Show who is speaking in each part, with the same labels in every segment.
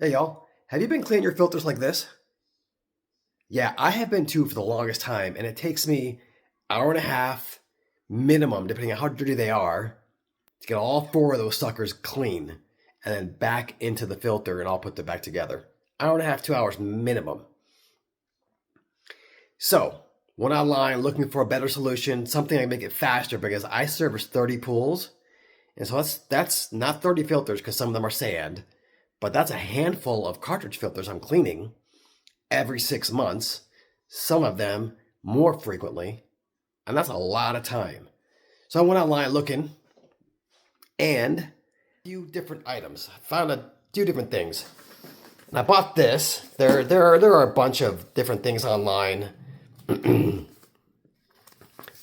Speaker 1: Hey y'all, have you been cleaning your filters like this? Yeah, I have been too for the longest time, and it takes me hour and a half minimum, depending on how dirty they are, to get all four of those suckers clean and then back into the filter and I'll put them back together. Hour and a half, 2 hours minimum. So, went online looking for a better solution, something that can make it faster because I service 30 pools. And so that's not 30 filters because some of them are sand, but that's a handful of cartridge filters I'm cleaning every 6 months, some of them more frequently, and that's a lot of time. So I went online looking and a few different items. Found a few different things. And I bought this. There are a bunch of different things online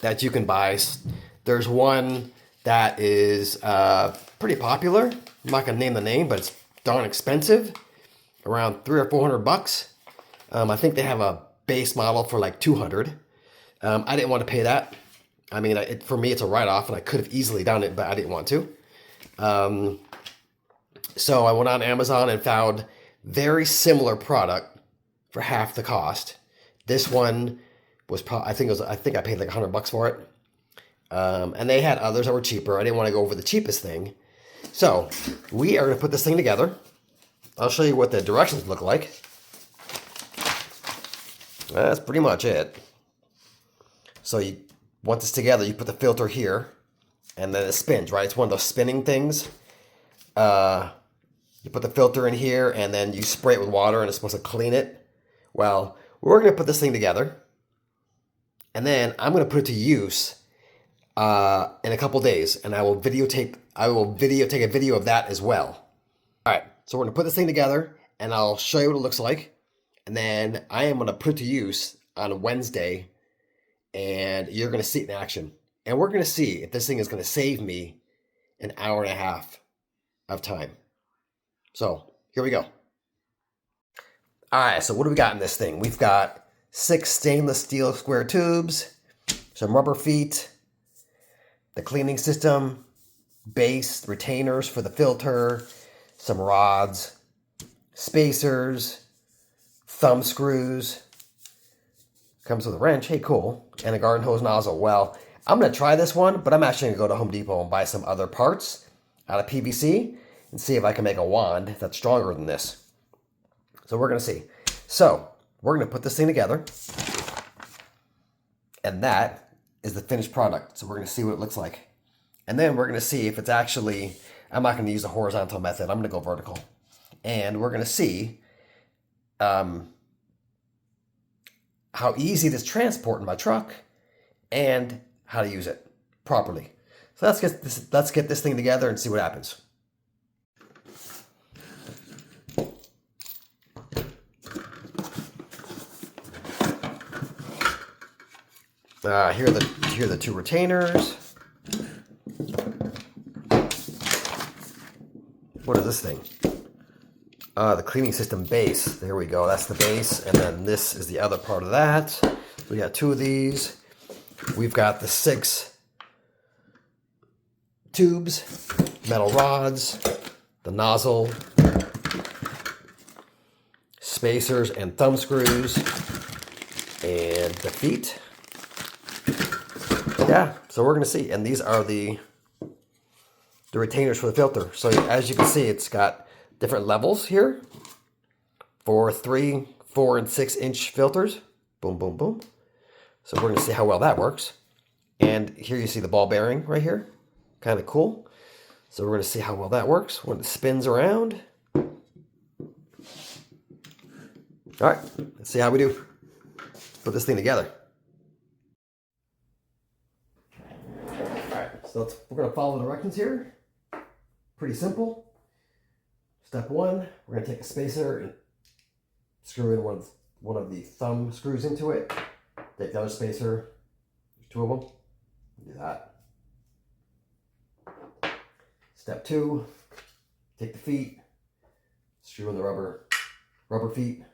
Speaker 1: that you can buy. There's one that is pretty popular. I'm not gonna name the name, but it's darn expensive, around 300 or 400 bucks. I think they have a base model for like 200. I didn't want to pay that. I mean, for me, it's a write-off, and I could have easily done it, but I didn't want to. So I went on Amazon and found very similar product for half the cost. This one was I think I paid like 100 bucks for it. And they had others that were cheaper. I didn't want to go over the cheapest thing. So we are going to put this thing together. I'll show you what the directions look like. That's pretty much it. So you want this together, you put the filter here, and then it spins, right? It's one of those spinning things. You put the filter in here, and then you spray it with water, and it's supposed to clean it. Well, we're going to put this thing together, and then I'm going to put it to use in a couple days, and I will videotape. Take a video of that as well. All right, so we're going to put this thing together, and I'll show you what it looks like, and then I am going to put it to use on Wednesday, and you're going to see it in action. And we're going to see if this thing is going to save me an hour and a half of time. So here we go. All right, so what do we got in this thing? We've got 6 stainless steel square tubes, some rubber feet, the cleaning system, base, retainers for the filter, some rods, spacers, thumb screws. Comes with a wrench, hey cool, and a garden hose nozzle. Well, I'm going to try this one, but I'm actually going to go to Home Depot and buy some other parts out of PVC and see if I can make a wand that's stronger than this. So we're going to see. So we're going to put this thing together, and that is the finished product. So we're going to see what it looks like. And then we're going to see if it's actually, I'm not going to use the horizontal method. I'm going to go vertical. And we're going to see how easy it is to transport in my truck and how to use it properly. So let's get this thing together and see what happens. Here are the 2 retainers. What is this thing? The cleaning system base. There we go. That's the base. And then this is the other part of that. So we got 2 of these. We've got the 6 tubes, metal rods, the nozzle, spacers and thumb screws, and the feet. Yeah, so we're going to see. And these are the retainers for the filter. So as you can see, it's got different levels here for 3, 4, and 6-inch filters. Boom, boom, boom. So we're going to see how well that works. And here you see the ball bearing right here. Kind of cool. So we're going to see how well that works when it spins around. All right, let's see how we do. Put this thing together. All right, so we're going to follow the directions here. Pretty simple. Step 1, we're going to take a spacer and screw in one of the thumb screws into it. Take the other spacer. There's 2 of them. Do that. Step 2, take the feet, screw in the rubber feet.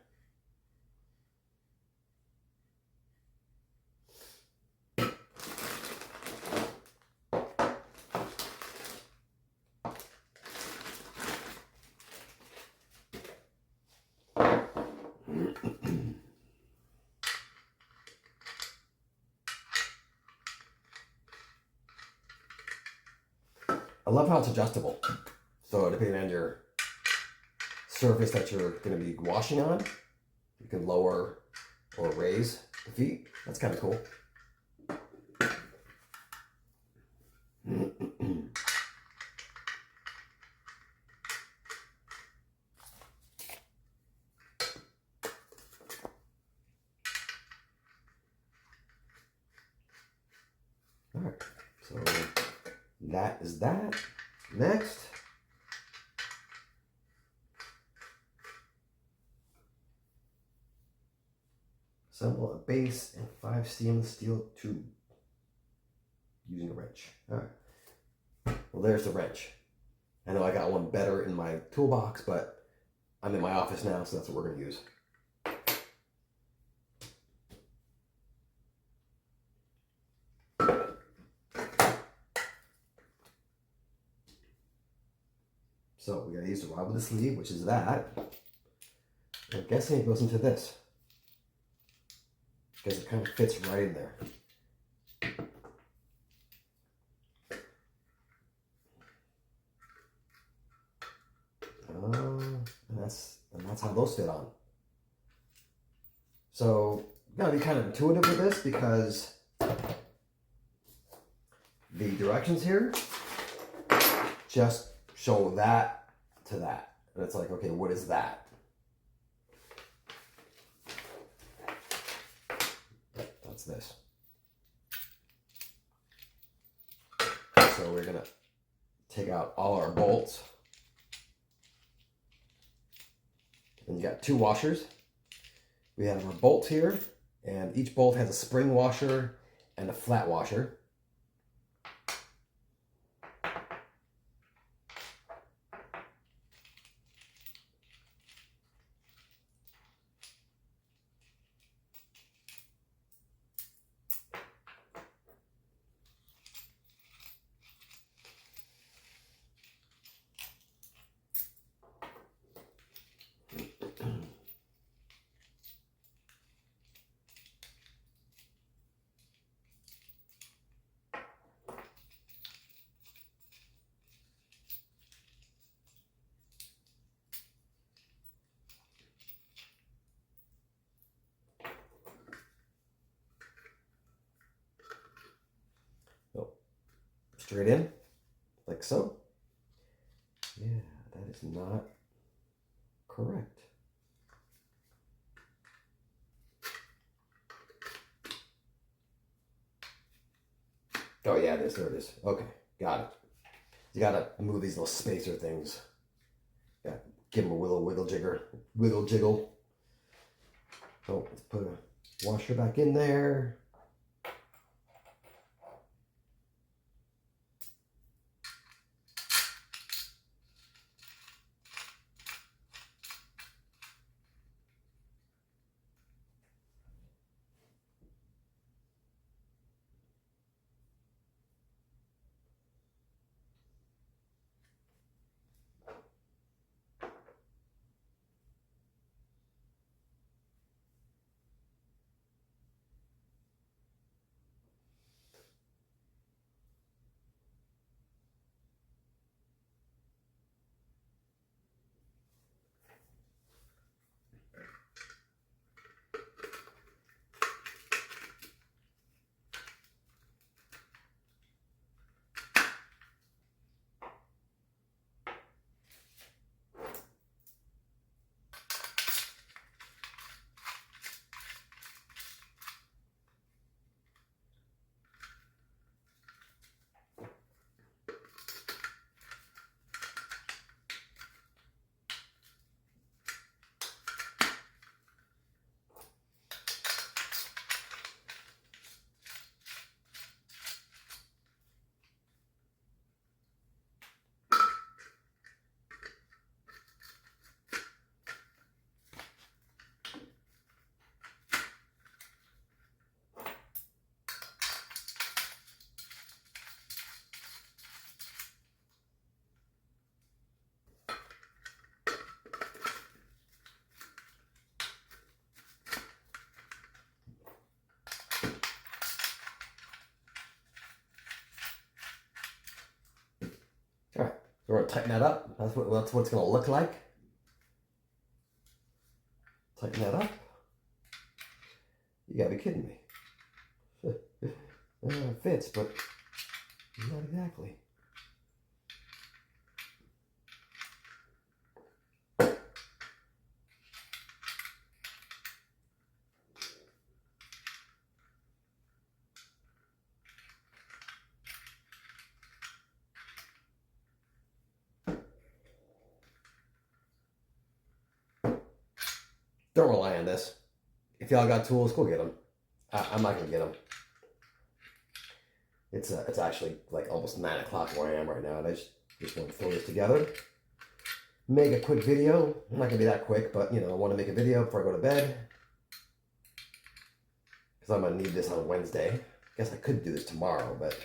Speaker 1: I love how it's adjustable. So depending on your surface that you're going to be washing on, you can lower or raise the feet. That's kind of cool. All right, so that is that. Next, assemble a base and 5 stainless steel tube using a wrench. All right, well there's the wrench. I know I got one better in my toolbox, but I'm in my office now, so that's what we're going to use. So we gotta use the rod with the sleeve, which is that. I'm guessing it goes into this, because it kind of fits right in there. And that's how those fit on. So you gotta be kind of intuitive with this, because the directions here just show that to that. And it's like, okay, what is that? That's this. So we're gonna take out all our bolts. And you got 2 washers. We have our bolts here, and each bolt has a spring washer and a flat washer. Straight in, like so. Yeah, that is not correct. Oh yeah, it is. There it is. Okay, got it. You gotta move these little spacer things. Yeah, give them a wiggle jiggle. So let's put a washer back in there. We're gonna tighten that up. That's what it's gonna look like. Tighten that up. You gotta be kidding me. It fits, but not exactly. Don't rely on this. If y'all got tools, go get them. I'm not gonna get them. It's actually like almost 9 o'clock where I am right now, and I just want to throw this together. Make a quick video. I'm not gonna be that quick, but you know, I want to make a video before I go to bed because I'm gonna need this on Wednesday. I guess I could do this tomorrow, but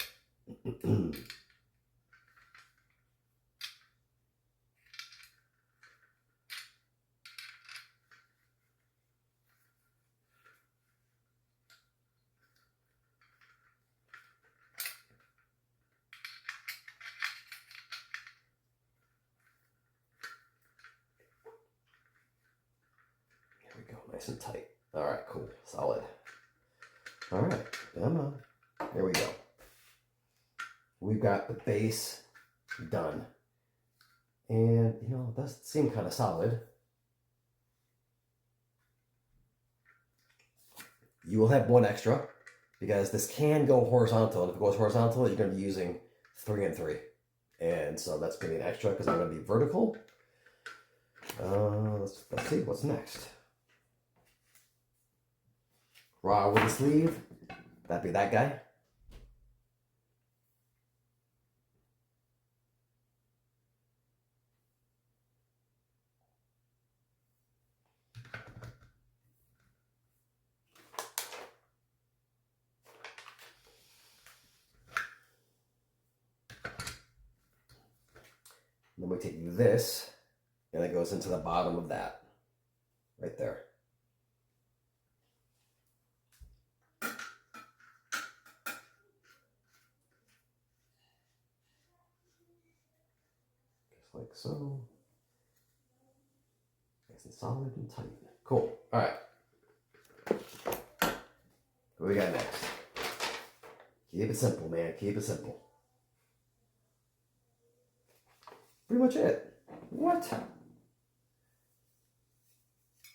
Speaker 1: nice and tight. All right, cool, solid. All right, come on. There we go. We've got the base done. And, you know, it does seem kind of solid. You will have one extra because this can go horizontal. And if it goes horizontal, you're going to be using 3 and 3. And so that's going to be an extra because I'm going to be vertical. Let's see what's next. Raw with a sleeve. That'd be that guy. Then we take this, and it goes into the bottom of that, right there. Just like so. Nice and solid and tight. Cool. All right. What we got next? Keep it simple, man. Keep it simple. Pretty much it. What?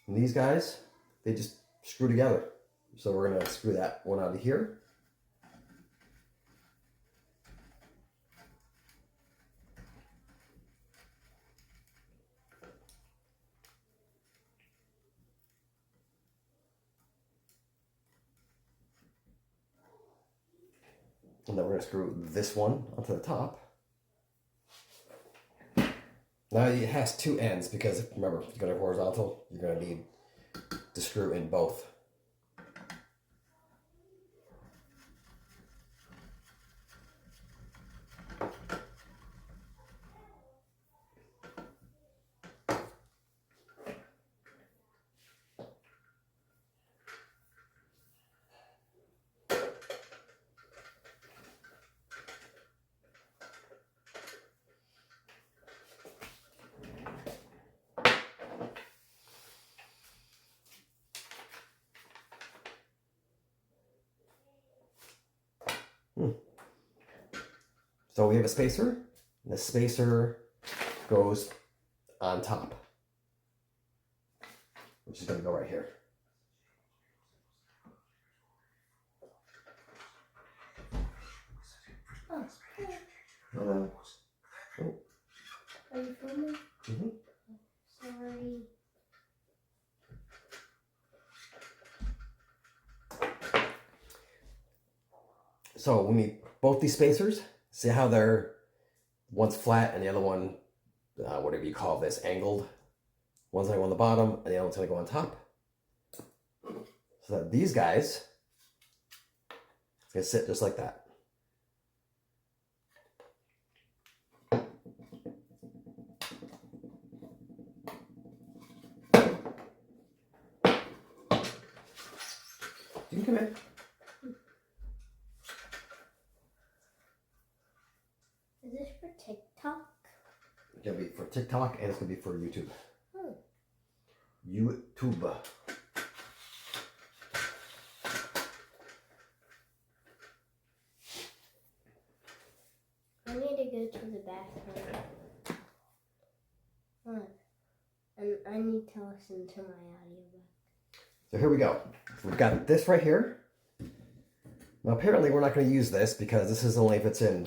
Speaker 1: And these guys, they just screw together. So we're going to screw that one out of here. And then we're going to screw this one onto the top. Now it has 2 ends because remember, if you're going to horizontal, you're going to need to screw in both. So we have a spacer, and the spacer goes on top, which is going to go right here.
Speaker 2: Oh, hey.
Speaker 1: Hello. Oh.
Speaker 2: Are you filming?
Speaker 1: Mm-hmm.
Speaker 2: Sorry.
Speaker 1: So we need both these spacers. See how they're, one's flat and the other one, whatever you call this, angled. One's going to go on the bottom and the other one's going to go on top. So that these guys, it's going to sit just like that. You can come in.
Speaker 2: Is this for TikTok?
Speaker 1: TikTok and it's going to be for YouTube.
Speaker 2: Hmm.
Speaker 1: YouTube.
Speaker 2: I need to go to the bathroom. What? And I need to listen to my audiobook.
Speaker 1: So here we go. We've got this right here. Now apparently we're not going to use this because this is only if it's in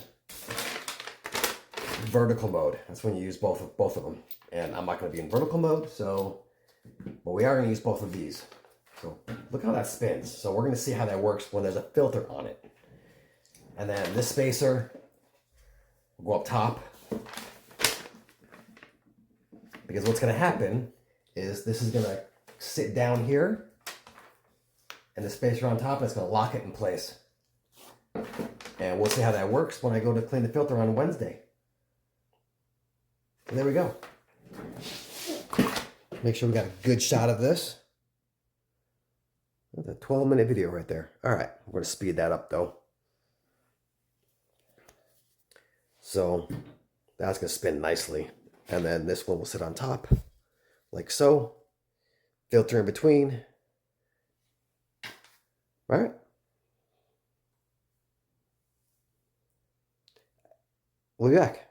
Speaker 1: vertical mode. That's when you use both of them. And I'm not going to be in vertical mode, so but we are going to use both of these. So look how that spins. So we're going to see how that works when there's a filter on it. And then this spacer will go up top. Because what's going to happen is this is going to sit down here. And the spacer on top is going to lock it in place. And we'll see how that works when I go to clean the filter on Wednesday. And there we go. Make sure we got a good shot of this. That's a 12-minute video right there. All right, we're going to speed that up though. So that's going to spin nicely. And then this one will sit on top, like so. Filter in between. All right. We'll be back.